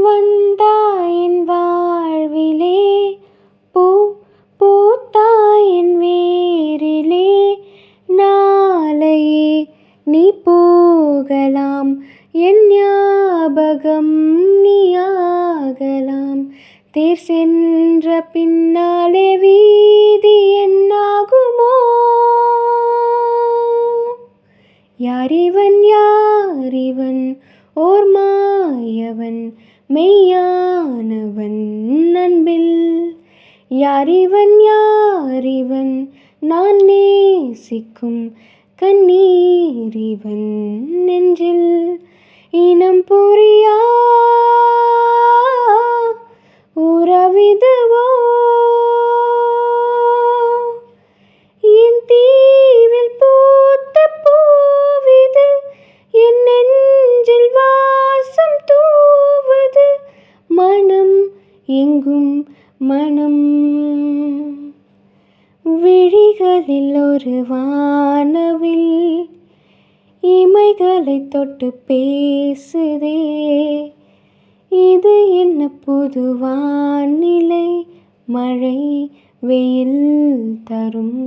வந்தாயின் வாழ்விலே பூ பூத்தாயின் வேரிலே நாளையே நீ போகலாம் என் ஞாபகம் நீயாகலாம் தேர் சென்ற பின்னாலே வீதி என்னாகுமோ யாரிவன் ஓர் மாயவன் மெய்யானவன் அன்பில் யாரிவன் நான் நேசிக்கும் கண்ணீரிவன் நெஞ்சில் இனம் புரியா உறவிதுவோ என் தீவில் பூத்த பூவிது என் நெஞ்சில் வாசம் தூவது மனம் எங்கும் மனம் விழிகளில் ஒரு வானவில் இமைகளை தொட்டு பேசுதே இது என்ன புது வானிலை மழை வெயில் தரும்